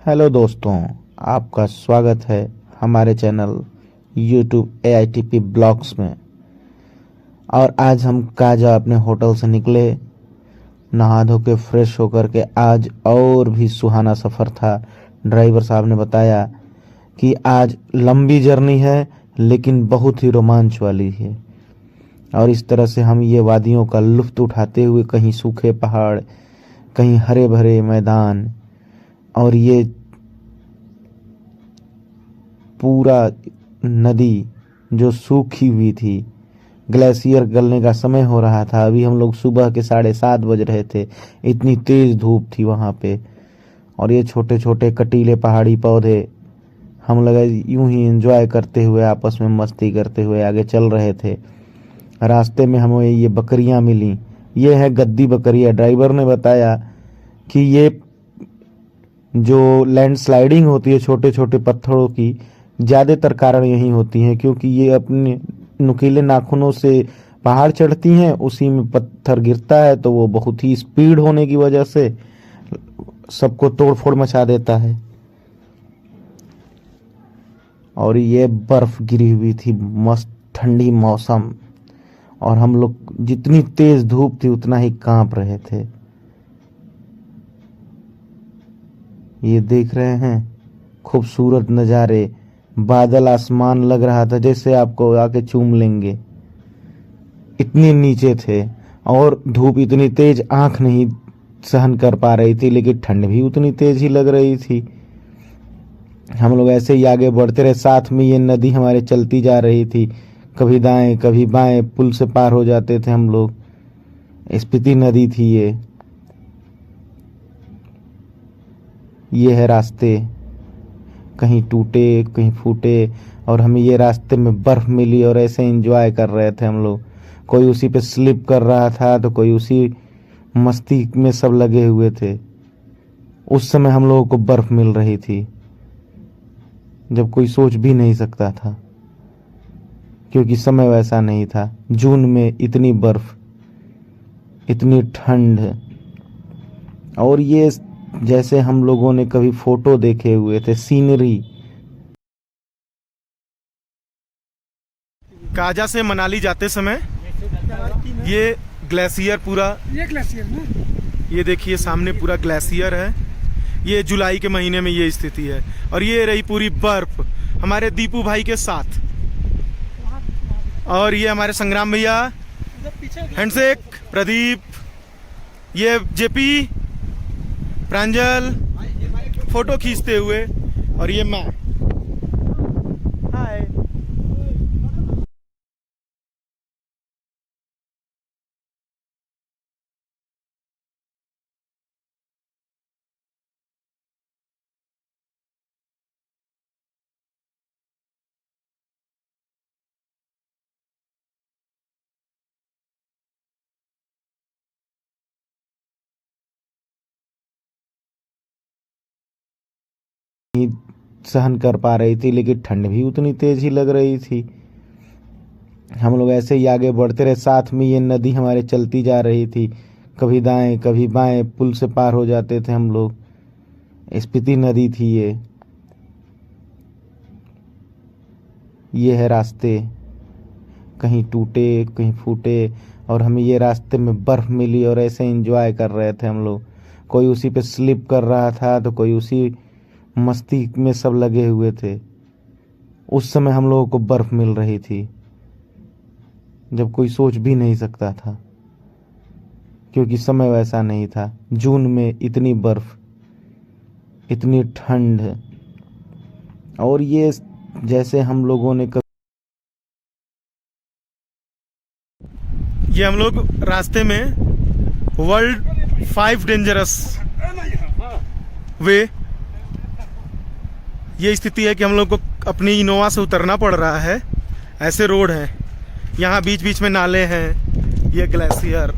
Hello दोस्तों, आपका स्वागत है हमारे चैनल YouTube AITP ब्लॉग्स में। और आज हम काजा अपने होटल से निकले, नहा धो के फ्रेश होकर के। आज और भी सुहाना सफ़र था। ड्राइवर साहब ने बताया कि आज लंबी जर्नी है लेकिन बहुत ही रोमांच वाली है। और इस तरह से हम ये वादियों का लुत्फ़ उठाते हुए, कहीं सूखे पहाड़, कहीं हरे भरे मैदान, और ये पूरा नदी जो सूखी हुई थी। ग्लेशियर गलने का समय हो रहा था। अभी हम लोग सुबह के 7:30 बज रहे थे। इतनी तेज धूप थी वहाँ पे। और ये छोटे छोटे कटीले पहाड़ी पौधे, हम लगा यूं ही एंजॉय करते हुए, आपस में मस्ती करते हुए आगे चल रहे थे। रास्ते में हमें ये बकरियां मिली। ये है गद्दी बकरियां। ड्राइवर ने बताया कि ये जो लैंडस्लाइडिंग होती है छोटे छोटे पत्थरों की, ज़्यादातर कारण यही होती हैं, क्योंकि ये अपने नुकीले नाखूनों से पहाड़ चढ़ती हैं, उसी में पत्थर गिरता है तो वो बहुत ही स्पीड होने की वजह से सबको तोड़ फोड़ मचा देता है। और ये बर्फ गिरी हुई थी, मस्त ठंडी मौसम, और हम लोग जितनी तेज धूप थी उतना ही कांप रहे थे। ये देख रहे हैं खूबसूरत नज़ारे। बादल, आसमान लग रहा था जैसे आपको आके चूम लेंगे, इतने नीचे थे। और धूप इतनी तेज आंख नहीं सहन कर पा रही थी, लेकिन ठंड भी उतनी तेज ही लग रही थी। हम लोग ऐसे ही आगे बढ़ते रहे। साथ में ये नदी हमारे चलती जा रही थी, कभी दाएं कभी बाएं। पुल से पार हो जाते थे हम लोग। स्पीति नदी थी ये है रास्ते, कहीं टूटे कहीं फूटे। और हमें ये रास्ते में बर्फ मिली और ऐसे एंजॉय कर रहे थे हम लोग। कोई उसी पे स्लिप कर रहा था तो कोई उसी मस्ती में सब लगे हुए थे। उस समय हम लोगों को बर्फ मिल रही थी जब कोई सोच भी नहीं सकता था, क्योंकि समय वैसा नहीं था। जून में इतनी बर्फ, इतनी ठंड। और ये जैसे हम लोगों ने कभी फोटो देखे हुए थे, सीनरी। काजा से मनाली जाते समय ये ग्लेशियर पूरा, ये देखिए सामने पूरा ग्लेशियर है। ये जुलाई के महीने में ये स्थिति है। और ये रही पूरी बर्फ हमारे दीपू भाई के साथ। और ये हमारे संग्राम भैया, हैंडशेक, प्रदीप, ये जेपी, प्रांजल फोटो खींचते हुए, और ये मैं। हाय। सहन कर पा रही थी, लेकिन ठंड भी उतनी तेज ही लग रही थी। हम लोग ऐसे ही आगे बढ़ते रहे। साथ में ये नदी हमारे चलती जा रही थी, कभी दाएं कभी बाएं। पुल से पार हो जाते थे हम लोग। स्पीति नदी थी ये है रास्ते, कहीं टूटे कहीं फूटे। और हमें ये रास्ते में बर्फ मिली और ऐसे एंजॉय कर रहे थे हम लोग। कोई उसी पे स्लिप कर रहा था तो कोई उसी मस्ती में सब लगे हुए थे। उस समय हम लोगों को बर्फ मिल रही थी जब कोई सोच भी नहीं सकता था, क्योंकि समय वैसा नहीं था। जून में इतनी बर्फ, इतनी ठंड। और ये जैसे हम लोगों ने ये हम लोग रास्ते में वर्ल्ड 5 डेंजरस वे, ये स्थिति है कि हम लोग को अपनी इनोवा से उतरना पड़ रहा है। ऐसे रोड हैं, यहाँ बीच बीच में नाले हैं। ये ग्लेशियर,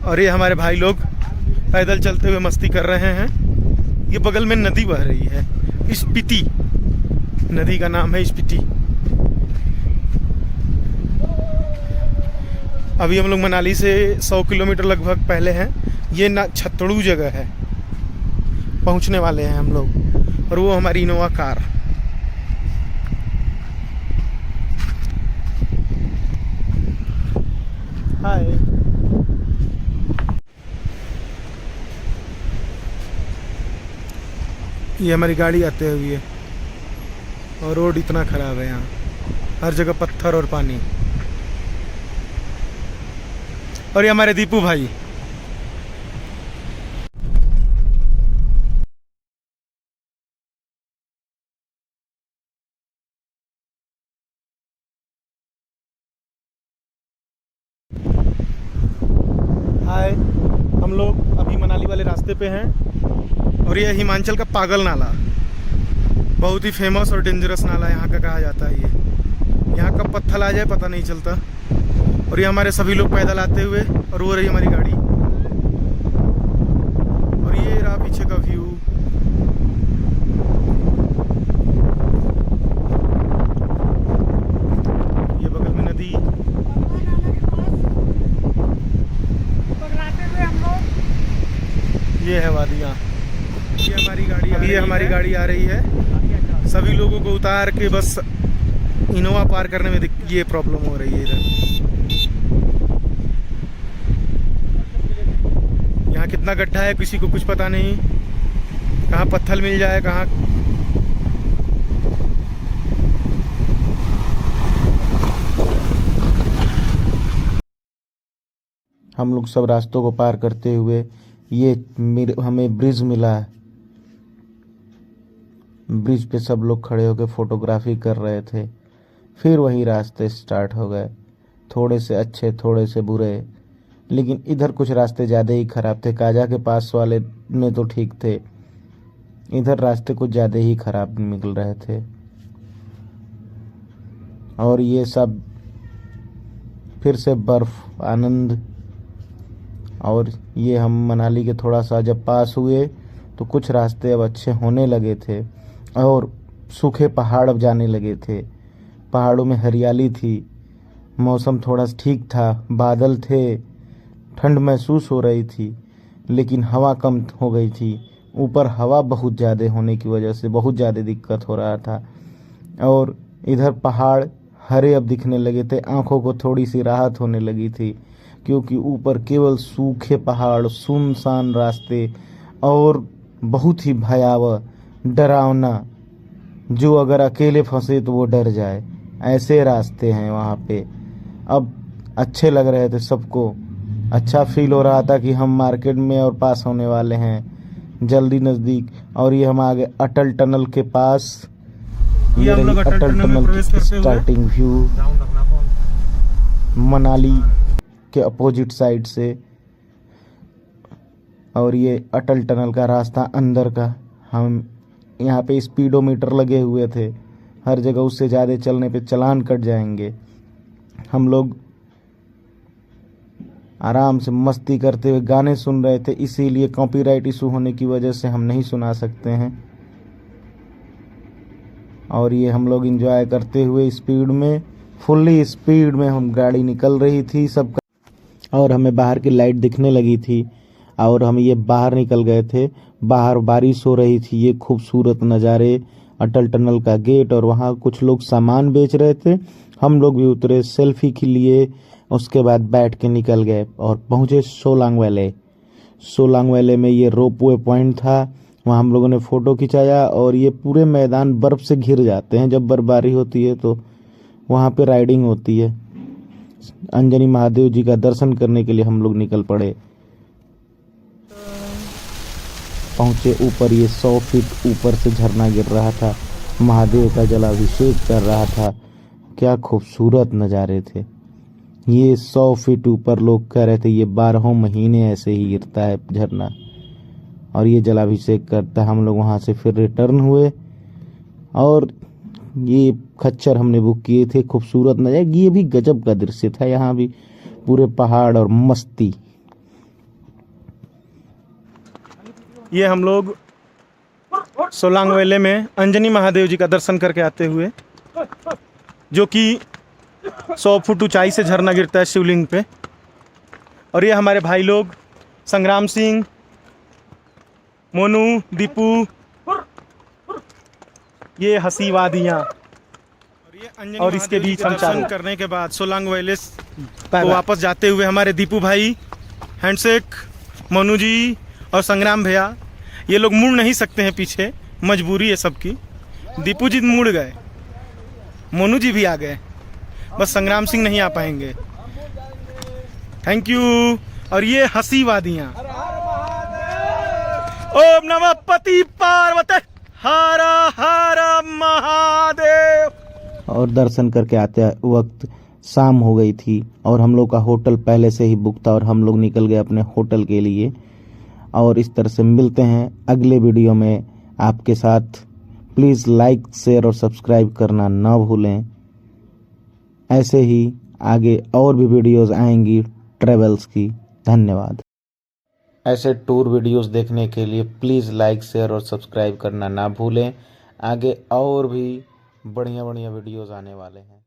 और ये हमारे भाई लोग पैदल चलते हुए मस्ती कर रहे हैं। ये बगल में नदी बह रही है, स्पीति नदी का नाम है स्पीति। अभी हम लोग मनाली से 100 किलोमीटर लगभग पहले हैं। ये ना छतड़ू जगह है, पहुंचने वाले हैं हम लोग, और वो हमारी इनोवा कार। हाय, ये हमारी गाड़ी आते हुए, और रोड इतना ख़राब है यहाँ, हर जगह पत्थर और पानी। और ये हमारे दीपू भाई। हाय, हम लोग अभी मनाली वाले रास्ते पे हैं, और ये हिमाचल का पागल नाला, बहुत ही फेमस और डेंजरस नाला यहाँ का कहा जाता है। ये यहाँ कब पत्थर आ जाए पता नहीं चलता। और ये हमारे सभी लोग पैदल आते हुए, और वो रही हमारी गाड़ी, और ये रहा पीछे का व्यू। ये बगल में नदी, ये है वादियाँ। ये हमारी गाड़ी आ रही है। सभी लोगों को उतार के बस इनोवा पार करने में ये प्रॉब्लम हो रही है इधर। यहाँ कितना गड्ढा है किसी को कुछ पता नहीं, कहाँ पत्थर मिल जाए कहाँ। हम लोग सब रास्तों को पार करते हुए ये हमें ब्रिज मिला है। ब्रिज पे सब लोग खड़े होकर फोटोग्राफी कर रहे थे। फिर वही रास्ते स्टार्ट हो गए, थोड़े से अच्छे थोड़े से बुरे, लेकिन इधर कुछ रास्ते ज़्यादा ही ख़राब थे। काजा के पास वाले में तो ठीक थे, इधर रास्ते कुछ ज़्यादा ही ख़राब निकल रहे थे। और ये सब फिर से बर्फ़ आनंद। और ये हम मनाली के थोड़ा सा जब पास हुए तो कुछ रास्ते अब अच्छे होने लगे थे, और सूखे पहाड़ अब जाने लगे थे। पहाड़ों में हरियाली थी, मौसम थोड़ा ठीक था, बादल थे, ठंड महसूस हो रही थी, लेकिन हवा कम हो गई थी। ऊपर हवा बहुत ज़्यादा होने की वजह से बहुत ज़्यादा दिक्कत हो रहा था। और इधर पहाड़ हरे अब दिखने लगे थे, आँखों को थोड़ी सी राहत होने लगी थी, क्योंकि ऊपर केवल सूखे पहाड़, सुनसान रास्ते, और बहुत ही भयावह डरावना, जो अगर अकेले फंसे तो वो डर जाए, ऐसे रास्ते हैं वहाँ पे। अब अच्छे लग रहे थे सबको, अच्छा फील हो रहा था कि हम मार्केट में और पास होने वाले हैं जल्दी नज़दीक। और ये हम आगे अटल टनल के पास, ये हम लोग अटल टनल की स्टार्टिंग व्यू मनाली के अपोजिट साइड से। और ये अटल टनल का रास्ता अंदर का। हम यहाँ पे स्पीडोमीटर लगे हुए थे, हर जगह उससे ज़्यादा चलने पे चालान कट जाएंगे। हम लोग आराम से मस्ती करते हुए गाने सुन रहे थे, इसीलिए कॉपीराइट इशू होने की वजह से हम नहीं सुना सकते हैं। और ये हम लोग एंजॉय करते हुए स्पीड में, फुल्ली स्पीड में हम गाड़ी निकल रही थी सबका। और हमें बाहर की लाइट दिखने लगी थी, और हम ये बाहर निकल गए थे। बाहर बारिश हो रही थी, ये खूबसूरत नज़ारे, अटल टनल का गेट, और वहाँ कुछ लोग सामान बेच रहे थे। हम लोग भी उतरे, सेल्फी के लिए, उसके बाद बैठ के निकल गए और पहुँचे सोलांग वैले। सोलांग वैले में ये रोपवे पॉइंट था, वहाँ हम लोगों ने फ़ोटो खिंचाया। और ये पूरे मैदान बर्फ़ से घिर जाते हैं जब बर्फबारी होती है, तो वहाँ पे राइडिंग होती है। अंजनी महादेव जी का दर्शन करने के लिए हम लोग निकल पड़े। पहुँचे ऊपर, ये 100 फीट ऊपर से झरना गिर रहा था, महादेव का जलाभिषेक कर रहा था। क्या खूबसूरत नज़ारे थे। ये 100 फीट ऊपर लोग कह रहे थे ये 12 महीने ऐसे ही गिरता है झरना, और ये जलाभिषेक करता है। हम लोग वहाँ से फिर रिटर्न हुए, और ये खच्चर हमने बुक किए थे। खूबसूरत नज़ारा, ये भी गजब का दृश्य था। यहाँ भी पूरे पहाड़ और मस्ती। ये हम लोग सोलांग वैले में अंजनी महादेव जी का दर्शन करके आते हुए, जो कि 100 फुट ऊंचाई से झरना गिरता है शिवलिंग पे। और ये हमारे भाई लोग संग्राम सिंह, मोनू, दीपू, ये हंसी वादियाँ। और इसके बीच हम दर्शन करने के बाद सोलांग वैली को वापस जाते हुए हमारे दीपू भाई, हैंडशेक, मोनू जी और संग्राम भैया, ये लोग मुड़ नहीं सकते हैं पीछे, मजबूरी है सबकी। दीपू जी मुड़ गए, मोनू जी भी आ गए, बस संग्राम सिंह नहीं आ पाएंगे। Thank you. और ये हंसी वादियाँ। ओम नमः पति पार्वती हर हर महादेव। और दर्शन करके आते वक्त शाम हो गई थी और हम लोग का होटल पहले से ही बुक था और हम लोग निकल गए अपने होटल के लिए। और इस तरह से मिलते हैं अगले वीडियो में आपके साथ। प्लीज़ लाइक, शेयर और सब्सक्राइब करना ना भूलें। ऐसे ही आगे और भी वीडियोस आएंगी ट्रेवल्स की। धन्यवाद। ऐसे टूर वीडियोस देखने के लिए प्लीज़ लाइक, शेयर और सब्सक्राइब करना ना भूलें। आगे और भी बढ़िया बढ़िया वीडियोस आने वाले हैं।